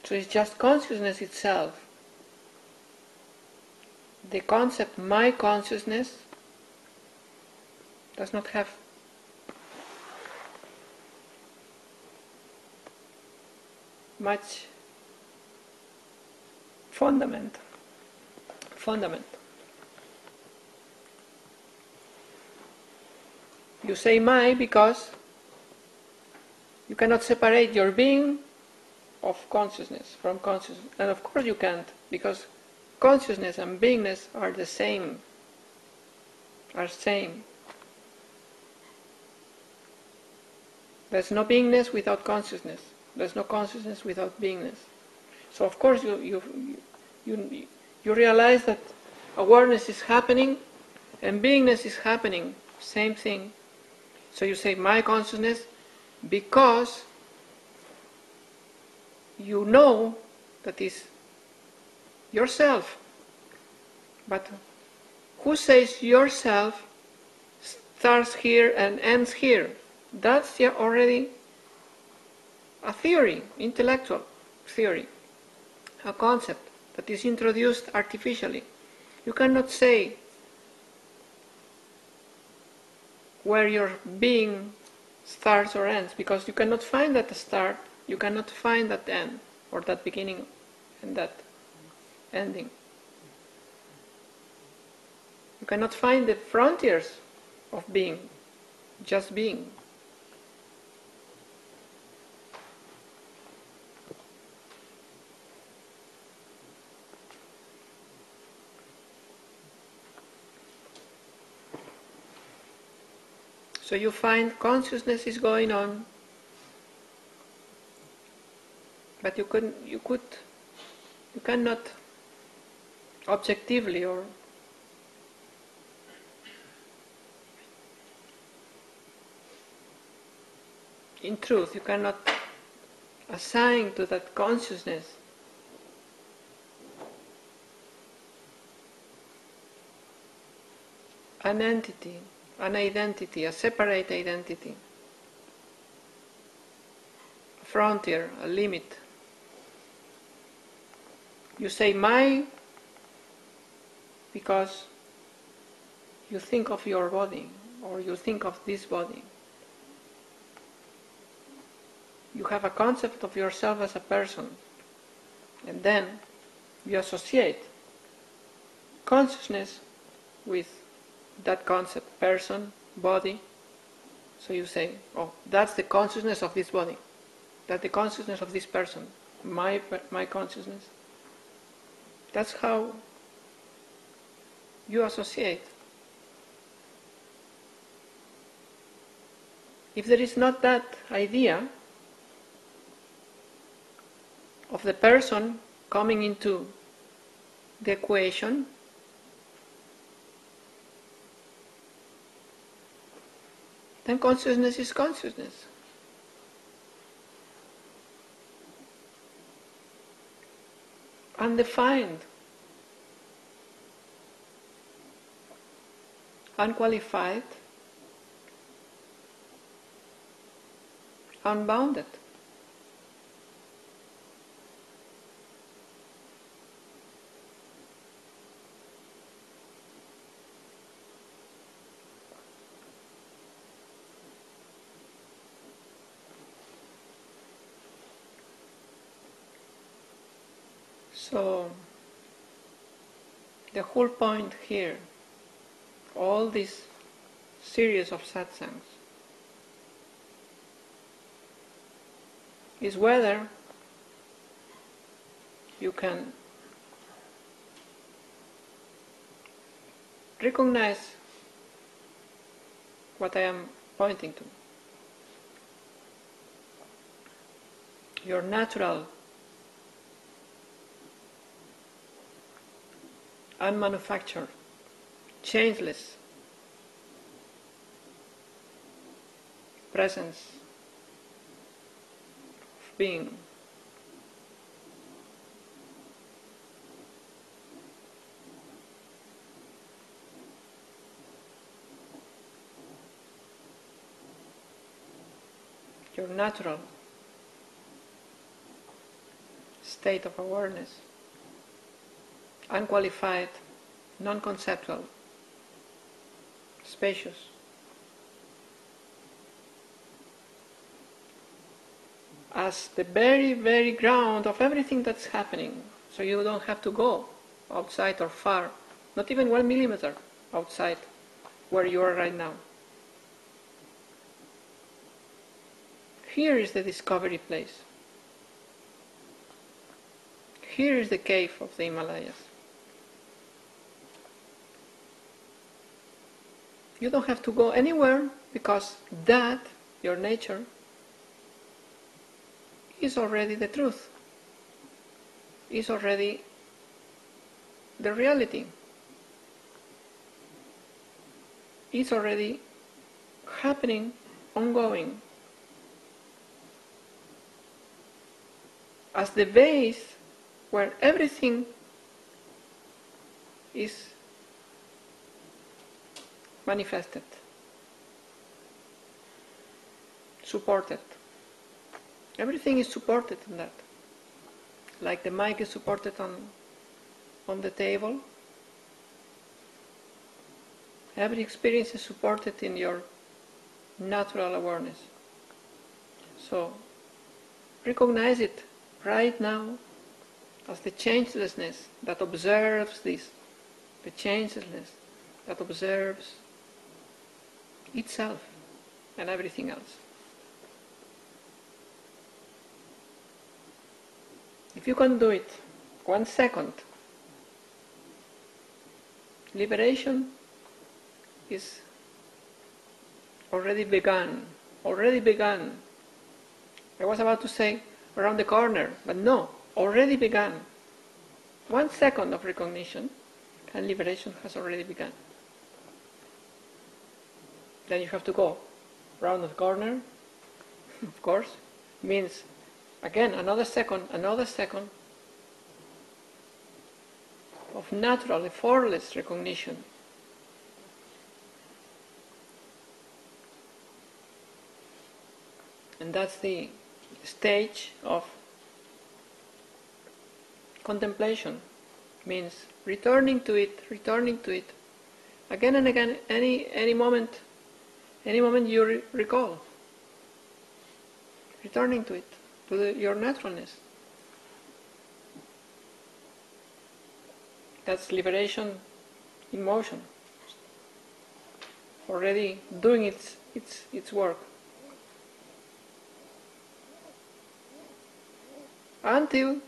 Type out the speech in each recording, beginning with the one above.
So it's just consciousness itself. The concept my consciousness does not have much fundament. You say my because you cannot separate your being of consciousness from consciousness. And of course you can't, because consciousness and beingness are the same. There's no beingness without consciousness. There's no consciousness without beingness. So of course you realize that awareness is happening and beingness is happening. Same thing. So you say my consciousness because you know that is yourself. But who says yourself starts here and ends here? That's already a theory, intellectual theory, a concept that is introduced artificially. You cannot say where your being starts or ends, because you cannot find that start, you cannot find that end, or that beginning and that ending. You cannot find the frontiers of being, just being. So you find consciousness is going on, but you cannot objectively, or in truth, you cannot assign to that consciousness an entity, an identity, a separate identity, a frontier, a limit. You say my because you think of your body, or you think of this body. You have a concept of yourself as a person, and then you associate consciousness with that concept, person, body. So you say, oh, that's the consciousness of this body, that's the consciousness of this person, my consciousness. That's how you associate. If there is not that idea of the person coming into the equation, then consciousness is consciousness. Undefined, unqualified, unbounded. So, the whole point here, all this series of satsangs, is whether you can recognize what I am pointing to. Your natural, unmanufactured, changeless presence of being. Your natural state of awareness, unqualified, non-conceptual, spacious. As the very, very ground of everything that's happening, so you don't have to go outside or far, not even 1 millimeter outside where you are right now. Here is the discovery place. Here is the cave of the Himalayas. You don't have to go anywhere because that, your nature, is already the truth, is already the reality, is already happening, ongoing. As the base where everything is manifested, supported. Everything is supported in that. Like the mic is supported on the table. Every experience is supported in your natural awareness. So recognize it right now as the changelessness that observes this, the changelessness that observes itself and everything else. If you can do it 1 second, liberation is already begun. Already begun. I was about to say around the corner, but no, already begun. 1 second of recognition and liberation has already begun. Then you have to go around the corner, of course, means again another second of natural, effortless recognition. And that's the stage of contemplation, means returning to it again and again, any moment you recall, returning to it, to your naturalness. That's liberation in motion, already doing its work. Until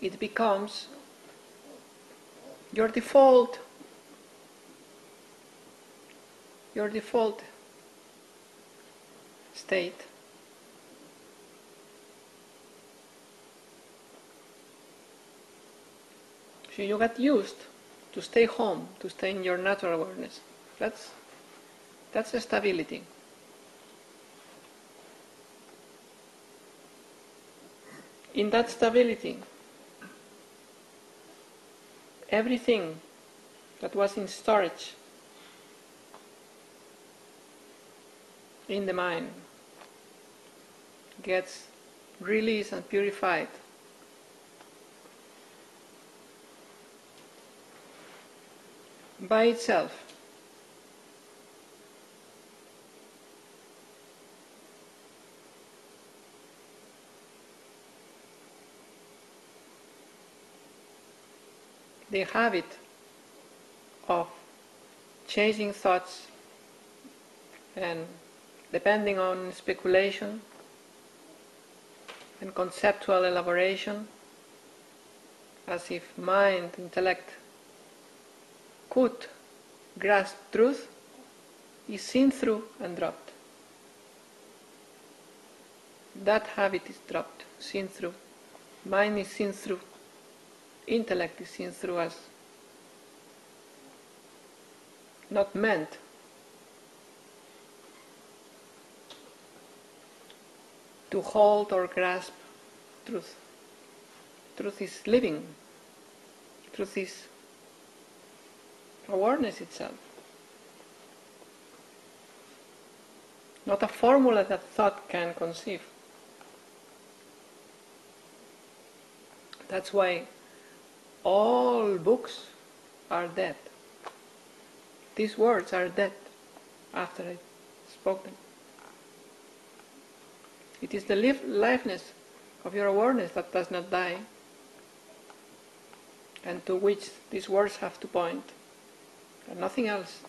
it becomes your default state. So you get used to stay home, to stay in your natural awareness. That's a stability. In that stability, everything that was in storage in the mind gets released and purified. By itself. The habit of chasing thoughts and depending on speculation and conceptual elaboration, as if mind, intellect could grasp truth, is seen through and dropped. That habit is dropped, seen through. Mind is seen through. Intellect is seen through as not meant to hold or grasp truth. Truth is living. Truth is awareness itself. Not a formula that thought can conceive. That's why all books are dead. These words are dead after I spoke them. It is the liveness of your awareness that does not die, and to which these words have to point, and nothing else.